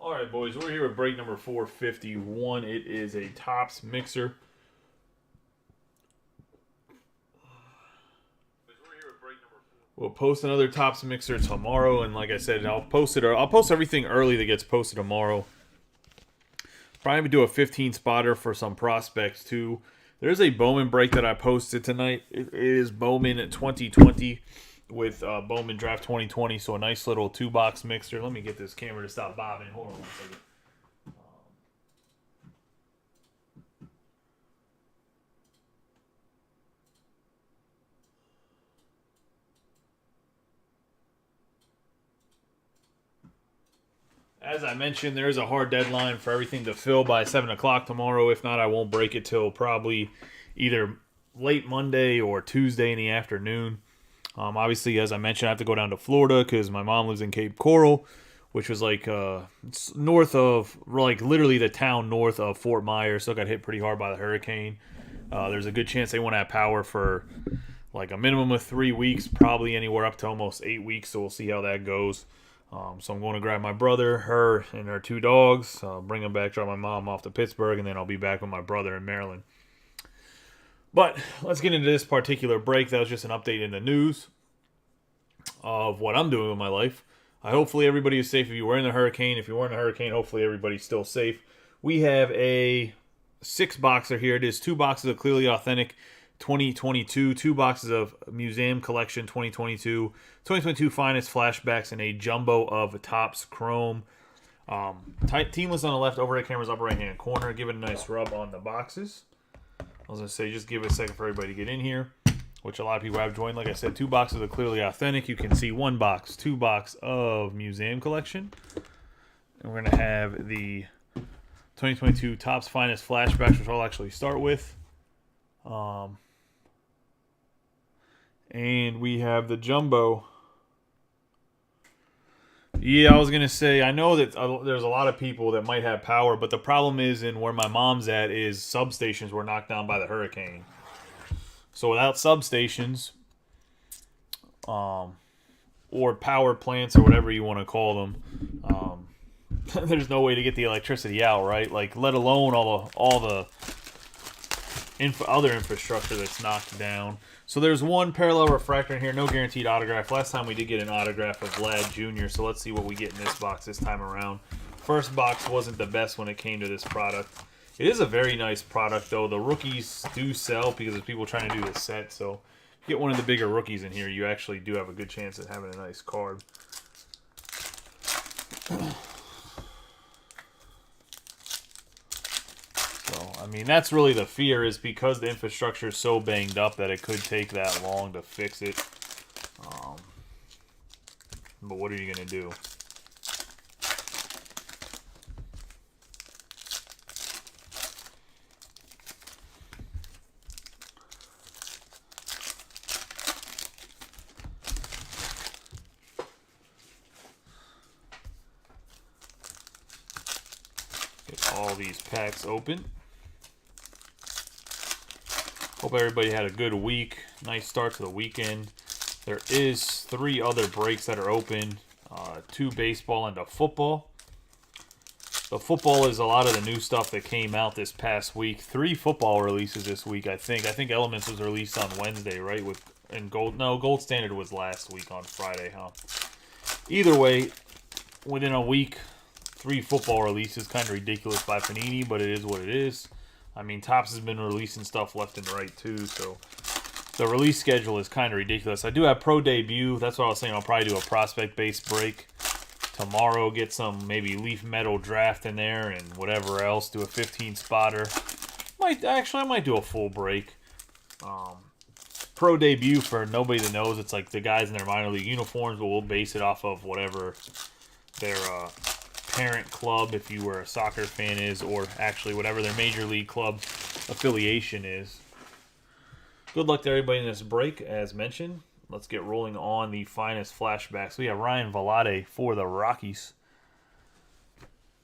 All right, boys, we're here with break number 451. It is a Topps mixer. We'll post another Topps mixer tomorrow, and like I said, I'll post it. I'll post everything early that gets posted tomorrow. Probably do a 15 spotter for some prospects too. There's a Bowman break that I posted tonight. It is Bowman 2020 with Bowman Draft 2020. So a nice little 2-box mixer. Let me get this camera to stop bobbing. Hold on one second. As I mentioned, there is a hard deadline for everything to fill by 7 o'clock tomorrow. If not, I won't break it till probably either late Monday or Tuesday in the afternoon. Obviously, as I mentioned, I have to go down to Florida because my mom lives in Cape Coral, which was like north of, like literally the town north of Fort Myers. So it got hit pretty hard by the hurricane. There's a good chance they won't have power for like a minimum of 3 weeks, probably anywhere up to almost 8 weeks. So we'll see how that goes. So I'm going to grab my brother, her, and her 2 dogs, bring them back, drop my mom off to Pittsburgh, and then I'll be back with my brother in Maryland. But let's get into this particular break. That was just an update in the news of what I'm doing with my life. Hopefully everybody is safe if you were in the hurricane. If you weren't in the hurricane, hopefully everybody's still safe. We have a 6-boxer here. It is 2 boxes of Clearly Authentic 2022, 2 boxes of Museum Collection 2022, 2022 Finest Flashbacks, and a jumbo of Topps Chrome. Team list on the left, overhead camera's upper right hand corner. Give it a nice rub on the boxes. I was going to say, just give it a second for everybody to get in here, which a lot of people have joined. Like I said, 2 boxes of Clearly Authentic. You can see 1 box, 2 box of Museum Collection. And we're going to have the 2022 Topps Finest Flashbacks, which I'll actually start with. And we have the jumbo. Yeah, I was going to say, I know that there's a lot of people that might have power, but the problem is in where my mom's at is substations were knocked down by the hurricane. So without substations, or power plants or whatever you want to call them, there's no way to get the electricity out, right? Like, let alone all the other infrastructure that's knocked down. So there's 1 parallel refractor in here, no guaranteed autograph. Last time we did get an autograph of Vlad Jr., so let's see what we get in this box this time around. First box wasn't the best when it came to this product. It is a very nice product, though. The rookies do sell because there's people trying to do this set, so if you get one of the bigger rookies in here, you actually do have a good chance of having a nice card. I mean, that's really the fear, is because the infrastructure is so banged up that it could take that long to fix it. But what are you going to do? Get all these packs open. Hope everybody had a good week. Nice start to the weekend. There is 3 other breaks that are open. 2 baseball and a football. The football is a lot of the new stuff that came out this past week. 3 football releases this week, I think. I think Elements was released on Wednesday, right? Gold Standard was last week on Friday, huh? Either way, within a week, 3 football releases. Kind of ridiculous by Panini, but it is what it is. I mean, Topps has been releasing stuff left and right, too, so the release schedule is kind of ridiculous. I do have Pro Debut. That's what I was saying. I'll probably do a prospect-based break tomorrow. Get some maybe Leaf Metal Draft in there and whatever else. Do a 15-spotter. I might do a full break. Pro Debut, for nobody that knows, it's like the guys in their minor league uniforms, but we'll base it off of whatever their parent club, if you were a soccer fan, is, or actually whatever their major league club affiliation is. Good luck to everybody in this break, as mentioned. Let's get rolling on the Finest Flashbacks. We have Ryan Velarde for the Rockies.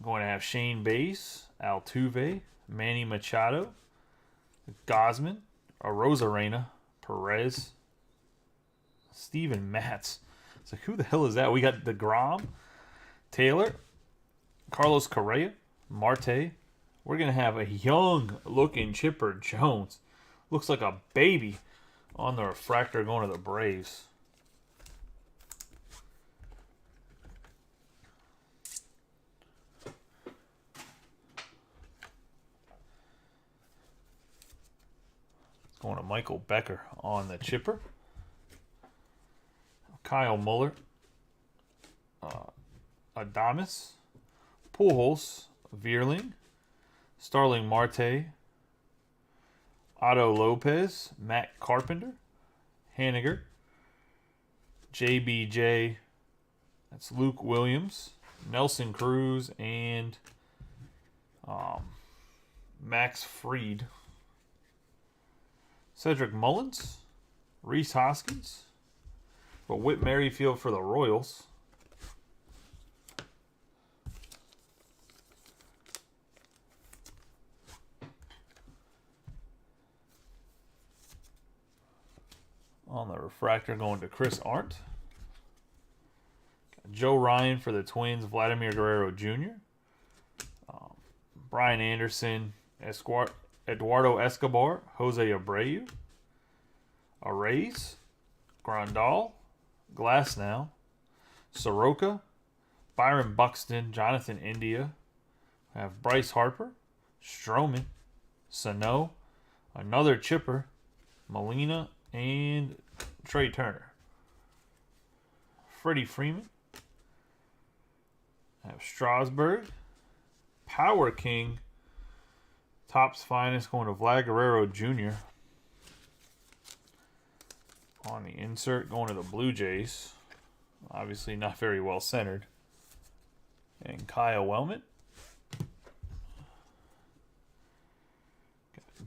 Going to have Shane Bass, Altuve, Manny Machado, Gosman, Arozarena, Perez, Steven Matz. So who the hell is that? We got DeGrom, Taylor, Carlos Correa, Marte. We're going to have a young-looking Chipper Jones. Looks like a baby on the refractor going to the Braves. Going to Michael Becker on the Chipper. Kyle Muller. Adames. Pujols. Vierling. Starling Marte. Otto Lopez. Matt Carpenter. Haniger. JBJ. That's Luke Williams. Nelson Cruz. And Max Fried. Cedric Mullins, Rhys Hoskins, but Whit Merrifield for the Royals. On the refractor going to Chris Arndt. Joe Ryan for the Twins, Vladimir Guerrero Jr. Brian Anderson, Eduardo Escobar, Jose Abreu, Arraez, Grandal, Glasnow, Soroka, Byron Buxton, Jonathan India. We have Bryce Harper, Stroman, Sano, another Chipper, Molina, and Trey Turner. Freddie Freeman. I have Strasburg, Power King, Topps Finest going to Vlad Guerrero Jr. On the insert, going to the Blue Jays. Obviously not very well centered. And Kyle Wellman.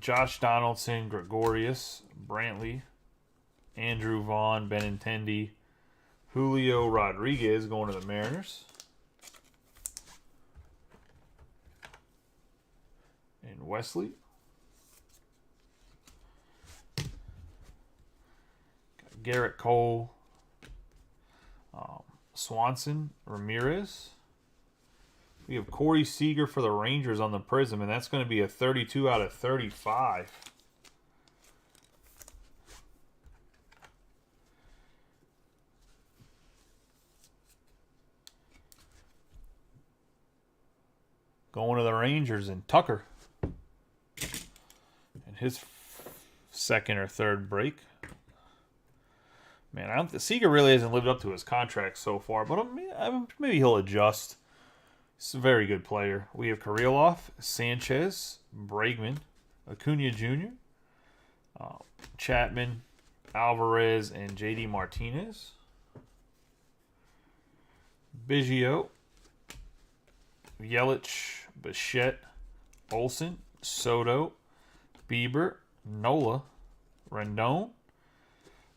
Josh Donaldson, Gregorius, Brantley, Andrew Vaughn, Benintendi, Julio Rodriguez going to the Mariners. And Wesley. Garrett Cole. Swanson. Ramirez. We have Corey Seager for the Rangers on the Prism, and that's going to be a 32 out of 35. Going to the Rangers and Tucker. And his second or third break. Man, Seager really hasn't lived up to his contract so far, but maybe he'll adjust. He's a very good player. We have Kirilloff, Sanchez, Bregman, Acuna Jr., Chapman, Alvarez, and J.D. Martinez. Biggio, Yelich, Bichette, Olsen, Soto, Bieber, Nola, Rendon,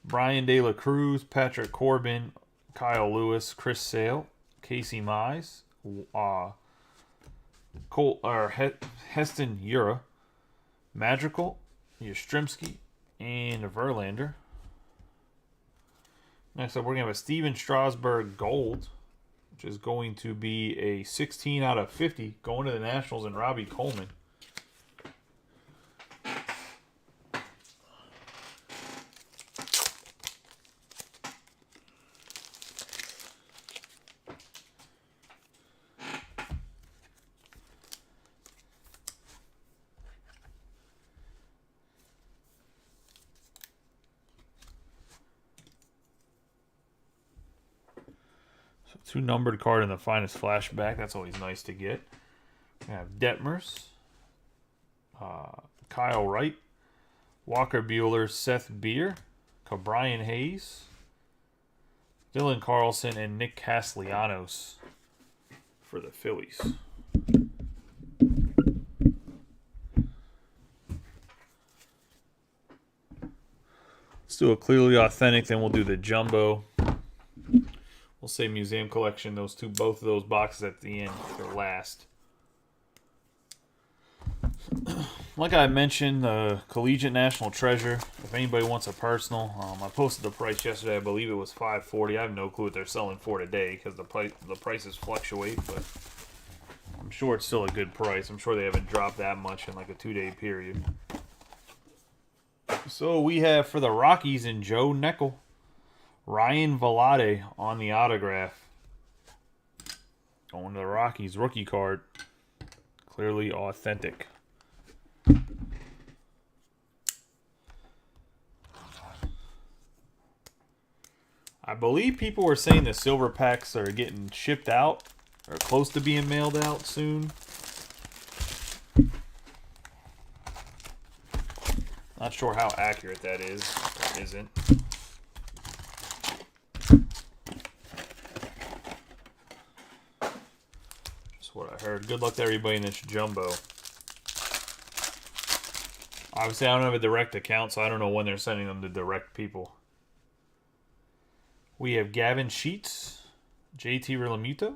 Brian De La Cruz, Patrick Corbin, Kyle Lewis, Chris Sale, Casey Mize, Heston Ura, Madrigal, Yastrzemski, and Verlander. Next up, we're going to have a Steven Strasburg Gold, which is going to be a 16 out of 50 going to the Nationals and Robbie Coleman. Two numbered card in the finest flashback. That's always nice to get. We have Detmers, Kyle Wright, Walker Buehler, Seth Beer, Cabrian Hayes, Dylan Carlson, and Nick Castellanos for the Phillies. Let's do a clearly authentic, then we'll do the jumbo. We'll say museum collection, both of those boxes at the end for last. Like I mentioned, the Collegiate National Treasure. If anybody wants a personal, I posted the price yesterday. I believe it was $540. I have no clue what they're selling for today because the prices fluctuate. But I'm sure it's still a good price. I'm sure they haven't dropped that much in like a 2-day period. So we have for the Rockies and Joe Neckel, Ryan Velade on the autograph. Going to the Rockies, rookie card. Clearly authentic. I believe people were saying the silver packs are getting shipped out or close to being mailed out soon. Not sure how accurate that is or isn't. Just what I heard. Good luck to everybody in this jumbo. Obviously, I don't have a direct account, so I don't know when they're sending them to direct people. We have Gavin Sheets, JT Realmuto,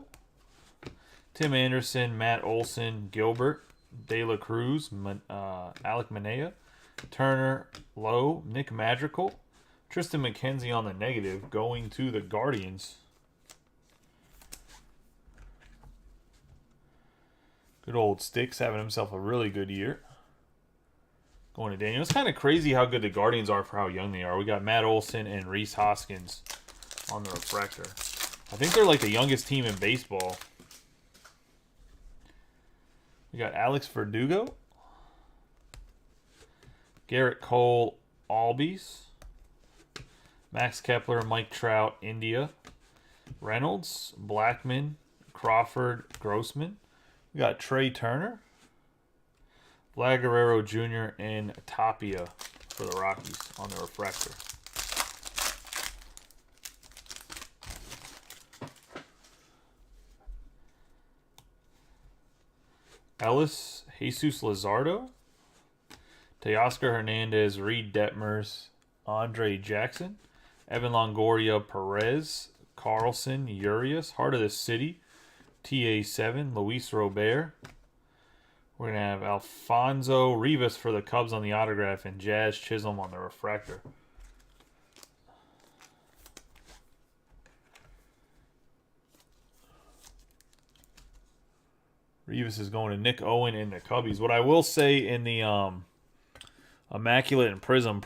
Tim Anderson, Matt Olson, Gilbert, De La Cruz, Alek Manaea, Turner, Lowe, Nick Madrigal, Tristan McKenzie on the negative, going to the Guardians. Good old Sticks having himself a really good year. Going to Daniel. It's kind of crazy how good the Guardians are for how young they are. We got Matt Olson and Rhys Hoskins on the refractor. I think they're like the youngest team in baseball. We got Alex Verdugo, Garrett Cole, Albies, Max Kepler, Mike Trout, India, Reynolds, Blackman, Crawford, Grossman. We got Trey Turner, Vlad Guerrero Jr., and Tapia for the Rockies on the refractor. Ellis, Jesus Luzardo, Teoscar Hernandez, Reed Detmers, Andre Jackson, Evan Longoria, Perez, Carlson, Urias, Heart of the City, TA7, Luis Robert. We're going to have Alfonso Rivas for the Cubs on the autograph and Jazz Chisholm on the refractor. Rivas is going to Nick Owen in the Cubbies. What I will say in the Immaculate and Prism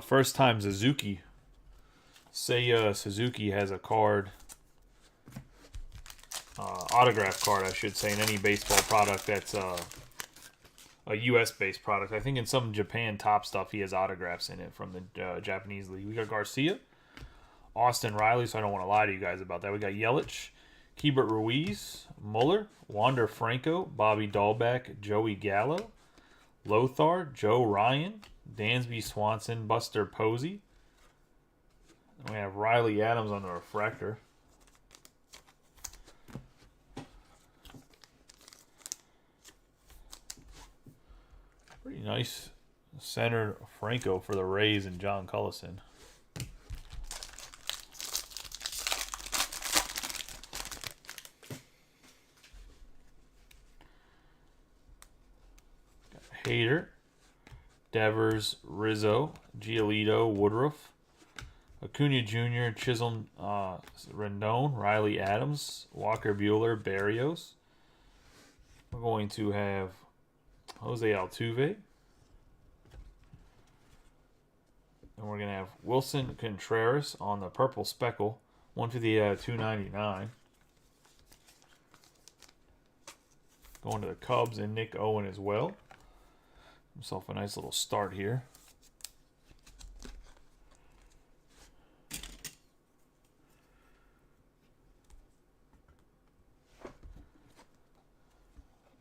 first time Suzuki. Seiya Suzuki has a card. Autograph card, I should say, in any baseball product that's a U.S.-based product. I think in some Japan top stuff, he has autographs in it from the Japanese league. We got Garcia, Austin Riley, so I don't want to lie to you guys about that. We got Yelich, Keibert Ruiz, Muller, Wander Franco, Bobby Dahlbeck, Joey Gallo, Lothar, Joe Ryan, Dansby Swanson, Buster Posey. And we have Riley Adams on the refractor. Pretty nice center Franco for the Rays and John Cullison. Hader, Devers, Rizzo, Giolito, Woodruff, Acuna Jr., Chisholm, Rendon, Riley Adams, Walker Buehler, Barrios. We're going to have Jose Altuve. And we're going to have Wilson Contreras on the purple speckle. One for the $2.99. Going to the Cubs and Nick Owen as well. Himself a nice little start here.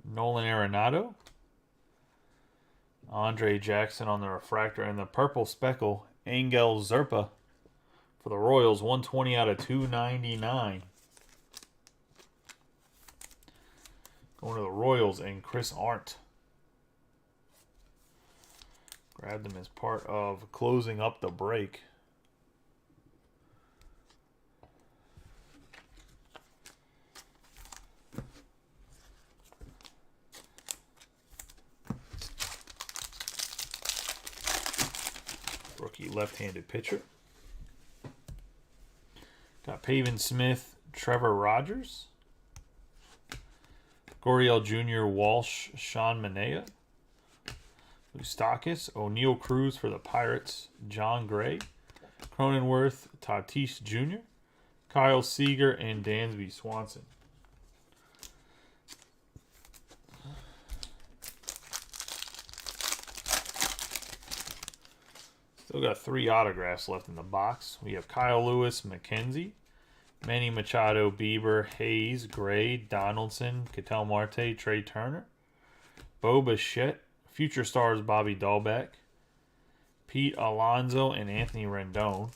Nolan Arenado, Andre Jackson on the refractor, and the purple speckle, Angel Zerpa for the Royals, 120 out of 299. Going to the Royals and Chris Arndt. Grabbed them as part of closing up the break. Rookie left-handed pitcher. Got Pavin Smith, Trevor Rogers, Goriel Jr., Walsh, Sean Manaea. Moustakis, O'Neal Cruz for the Pirates, John Gray. Cronenworth, Tatis Jr., Kyle Seager, and Dansby Swanson. Still got 3 autographs left in the box. We have Kyle Lewis, McKenzie, Manny Machado, Bieber, Hayes, Gray, Donaldson, Ketel Marte, Trey Turner, Bo Bichette, Future Stars Bobby Dahlbeck, Pete Alonso, and Anthony Rendon.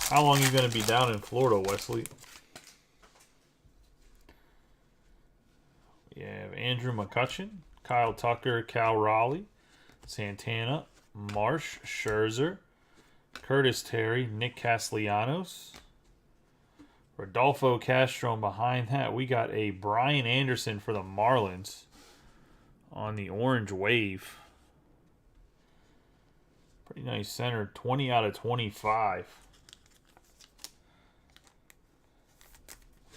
How long are you going to be down in Florida, Wesley? We have Andrew McCutchen, Kyle Tucker, Cal Raleigh, Santana, Marsh, Scherzer, Curtis Terry, Nick Castellanos, Rodolfo Castro, and behind that we got a Brian Anderson for the Marlins on the orange wave. Pretty nice center, 20 out of 25.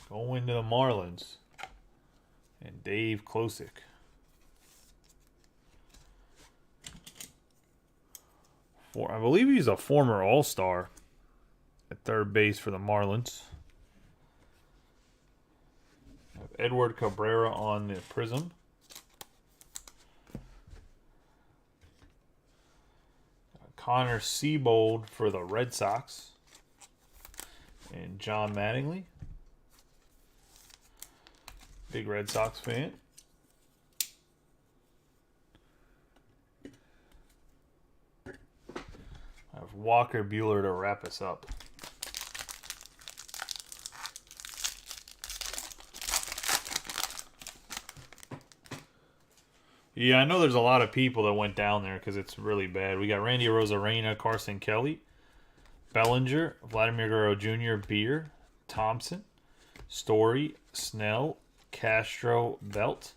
Going to the Marlins. And Dave Klosick. I believe he's a former All-Star at third base for the Marlins. Edward Cabrera on the Prism. Connor Seabold for the Red Sox. And John Mattingly. Big Red Sox fan. I have Walker Buehler to wrap us up. Yeah, I know there's a lot of people that went down there because it's really bad. We got Randy Arozarena, Carson Kelly, Bellinger, Vladimir Guerrero Jr., Beer, Thompson, Story, Snell, Castro, Belt,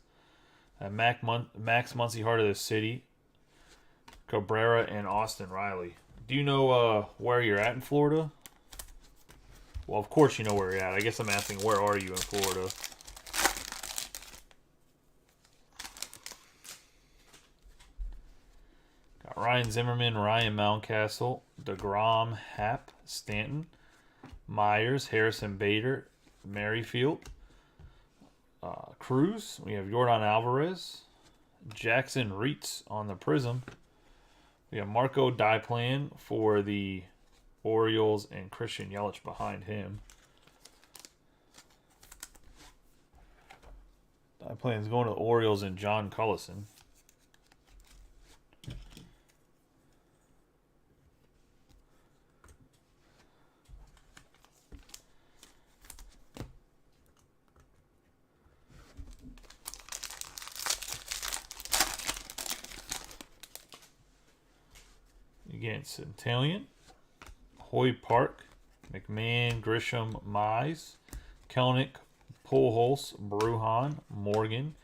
Max Muncy, Heart of the City, Cabrera, and Austin Riley. Do you know where you're at in Florida? Well, of course you know where you're at. I guess I'm asking, where are you in Florida? Got Ryan Zimmerman, Ryan Mountcastle, DeGrom, Happ, Stanton, Myers, Harrison Bader, Merrifield, Cruz. We have Yordan Alvarez, Jackson Reitz on the Prism. We have Marco Diplan for the Orioles and Christian Yelich behind him. Diplan's going to the Orioles and John Cullison. Again, Centillion, Hoy Park, McMahon, Grisham, Mize, Kelnick, Pujols, Brujan, Morgan,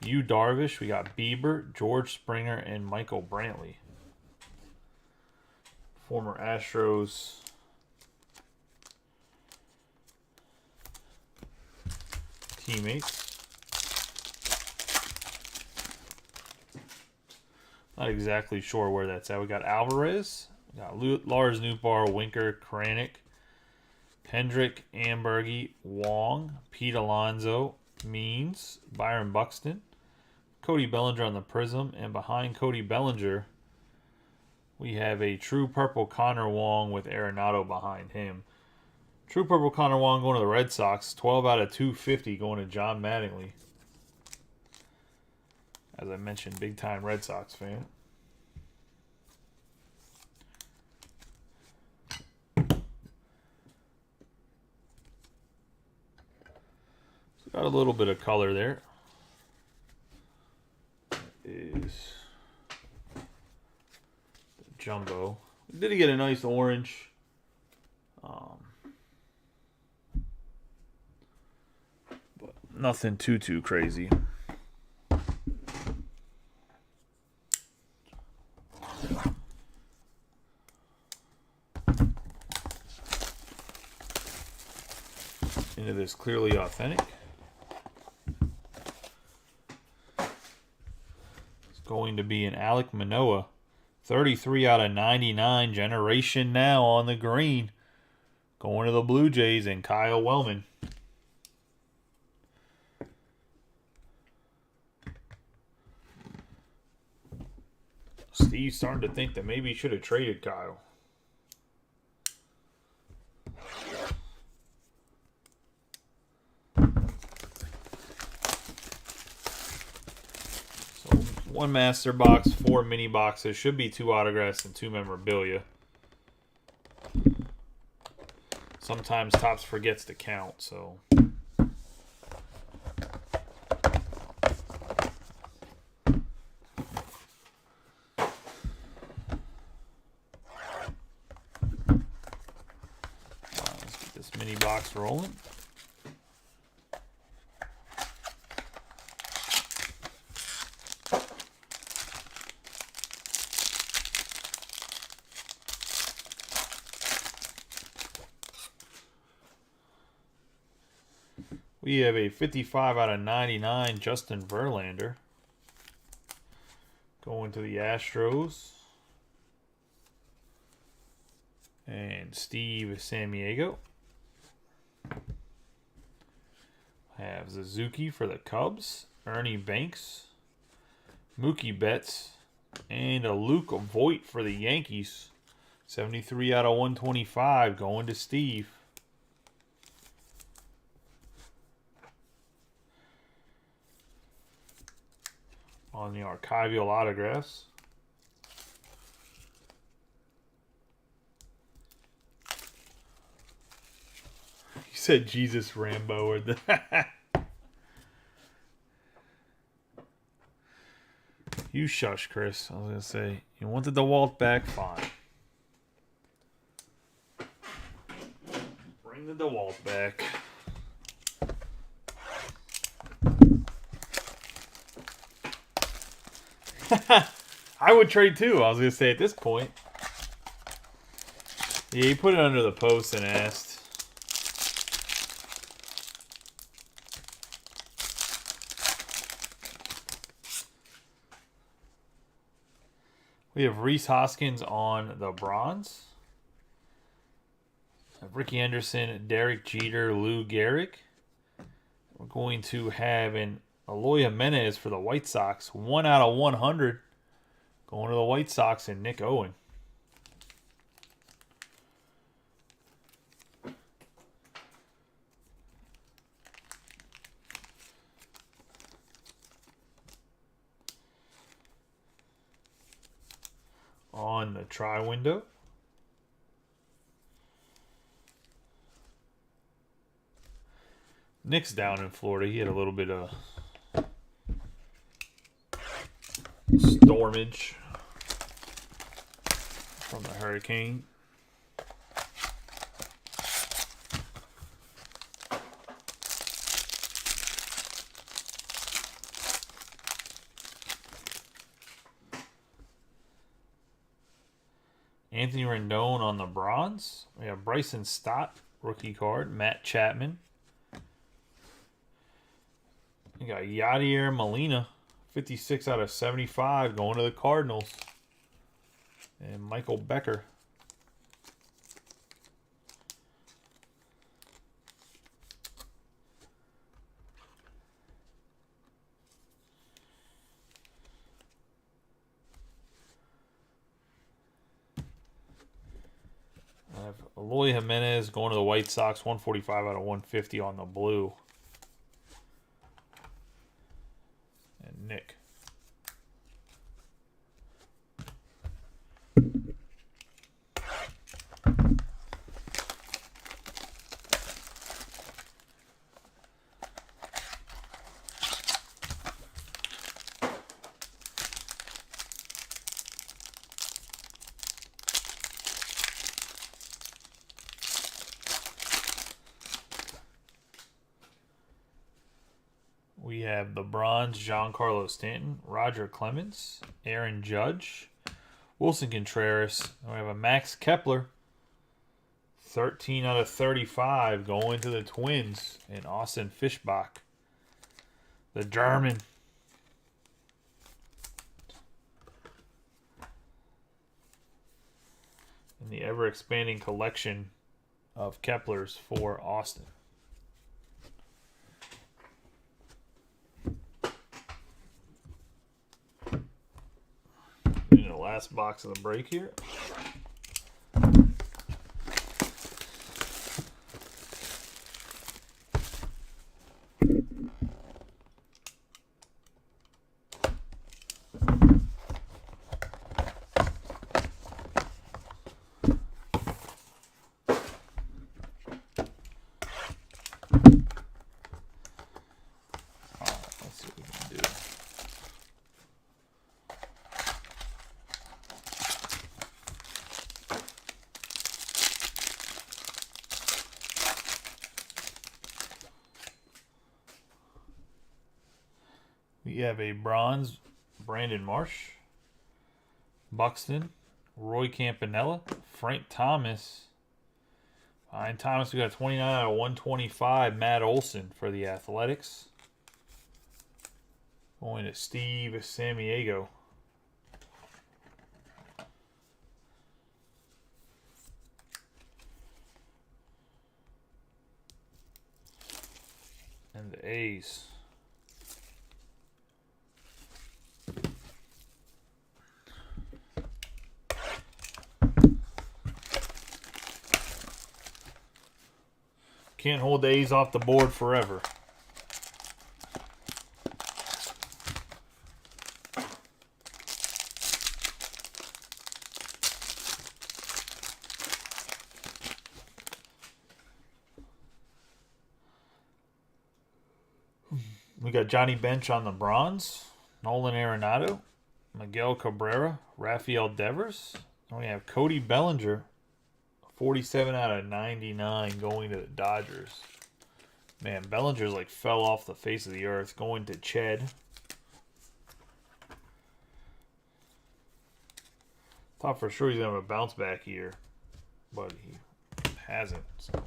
Yu Darvish. We got Bieber, George Springer, and Michael Brantley. Former Astros teammates. Not exactly sure where that's at. We got Alvarez, we got Lars Nootbaar, Winker, Kranick, Hendrick, Ambergy, Wong, Pete Alonso, Means, Byron Buxton, Cody Bellinger on the Prism, and behind Cody Bellinger, we have a True Purple Connor Wong with Arenado behind him. True Purple Connor Wong going to the Red Sox, 12 out of 250 going to John Mattingly. As I mentioned, big-time Red Sox fan. So got a little bit of color there. That is the jumbo. We did get a nice orange. But nothing too crazy. into this clearly authentic. It's going to be an Alek Manoah. 33 out of 99. Generation now on the green. Going to the Blue Jays and Kyle Wellman. Steve's starting to think that maybe he should have traded Kyle. So 1 master box, 4 mini boxes. Should be 2 autographs and 2 memorabilia. Sometimes Topps forgets to count, so... mini box rolling. We have a 55 out of 99 Justin Verlander going to the Astros. And Steve Samiego. Have Suzuki for the Cubs, Ernie Banks, Mookie Betts, and a Luke Voit for the Yankees. 73 out of 125 going to Steve. On the archival autographs. You said Jesus Rambo or the You shush, Chris. I was gonna say you wanted the Walt back, fine. Bring the DeWalt back. I would trade too. I was gonna say at this point. Yeah, he put it under the post and asked. We have Rhys Hoskins on the bronze. Ricky Henderson, Derek Jeter, Lou Gehrig. We're going to have an Eloy Jimenez for the White Sox. 1 out of 100. Going to the White Sox and Nick Owen. On the try window. Nick's down in Florida. He had a little bit of stormage from the hurricane. Anthony Rendon on the bronze. We have Bryson Stott, rookie card. Matt Chapman. We got Yadier Molina, 56 out of 75, going to the Cardinals. And Michael Becker. I have Eloy Jimenez going to the White Sox, 145 out of 150 on the blue. And Nick. We have the bronze, Giancarlo Stanton, Roger Clemens, Aaron Judge, Wilson Contreras. We have a Max Kepler, 13 out of 35 going to the Twins and Austin Fishbach, the German. In the ever-expanding collection of Keplers for Austin. In the last box of the break here. We have a bronze, Brandon Marsh, Buxton, Roy Campanella, Frank Thomas. Behind Thomas, we got 29 out of 125, Matt Olson for the Athletics. Going to Steve Samiego. And the A's. Can't hold the A's off the board forever. We got Johnny Bench on the bronze, Nolan Arenado, Miguel Cabrera, Rafael Devers. And we have Cody Bellinger, 47 out of 99 going to the Dodgers. Man, Bellinger's like fell off the face of the earth. Going to Ched. Thought for sure he's going to have a bounce back year, but he hasn't. So.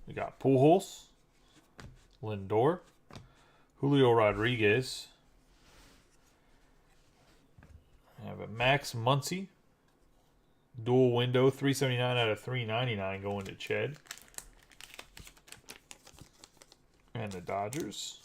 We got Pujols, Lindor, Julio Rodriguez. We have a Max Muncy, dual window, 379 out of 399 going to Ched. And the Dodgers.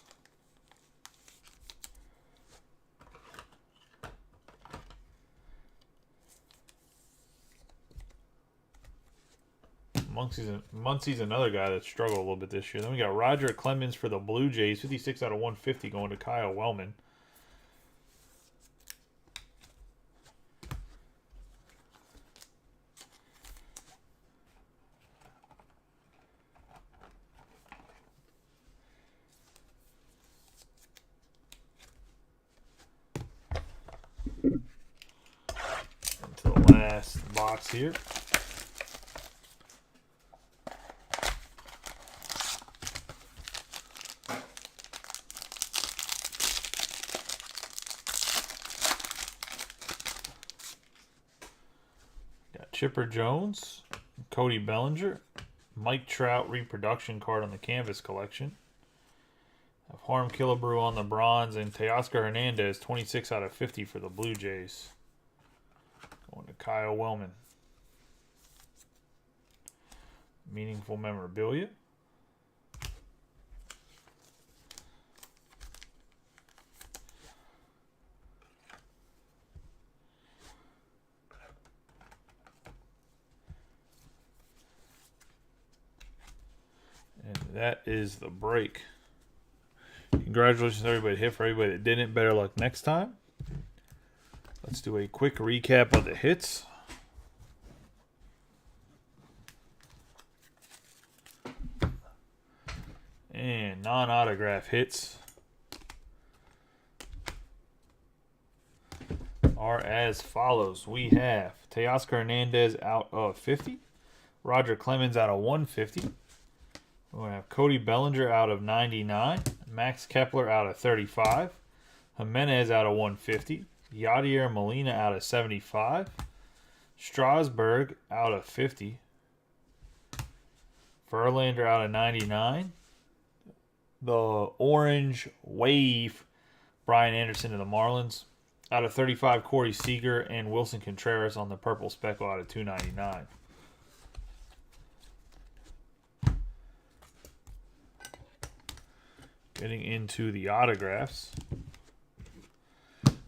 Muncy's another guy that struggled a little bit this year. Then we got Roger Clemens for the Blue Jays, 56 out of 150 going to Kyle Wellman. Into the last box here. Chipper Jones, Cody Bellinger, Mike Trout reproduction card on the Canvas collection. Have Harm Killebrew on the bronze and Teoscar Hernandez, 26 out of 50 for the Blue Jays. Going to Kyle Wellman. Meaningful memorabilia. And that is the break. Congratulations to everybody that hit. For everybody that didn't, better luck next time. Let's do a quick recap of the hits. And non-autograph hits. are as follows. We have Teoscar Hernandez out of 50. Roger Clemens out of 150. We're going to have Cody Bellinger out of 99. Max Kepler out of 35. Jimenez out of 150. Yadier Molina out of 75. Strasburg out of 50. Verlander out of 99. The orange wave, Brian Anderson to the Marlins. Out of 35, Corey Seager and Wilson Contreras on the purple speckle out of 299. Getting into the autographs.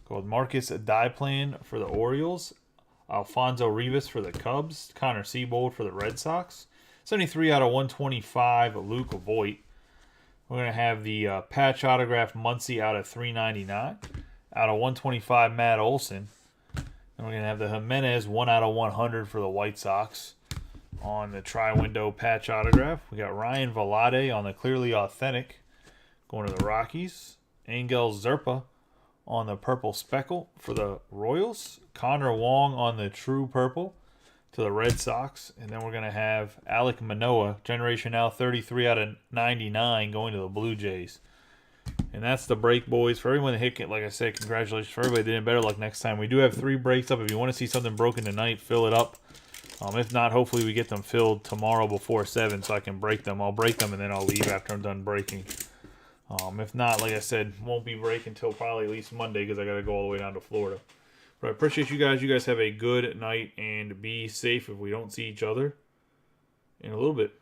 Go with Marcus Diplan for the Orioles. Alfonso Rivas for the Cubs. Connor Seabold for the Red Sox. 73 out of 125, Luke Voigt. We're going to have the patch autograph Muncy out of 399. Out of 125, Matt Olson. And we're going to have the Jimenez 1 out of 100 for the White Sox on the tri-window patch autograph. We got Ryan Velarde on the Clearly Authentic going to the Rockies. Angel Zerpa on the purple speckle for the Royals. Connor Wong on the true purple to the Red Sox. And then we're going to have Alek Manoah, Generation Now 33 out of 99 going to the Blue Jays. And that's the break, boys. For everyone that hit it, like I said, congratulations. For everybody that did better luck next time. We do have 3 breaks up. If you want to see something broken tonight, fill it up. If not, hopefully we get them filled tomorrow before 7 so I can break them. I'll break them and then I'll leave after I'm done breaking. If not, like I said, won't be breaking until probably at least Monday because I got to go all the way down to Florida. But I appreciate you guys. You guys have a good night and be safe if we don't see each other in a little bit.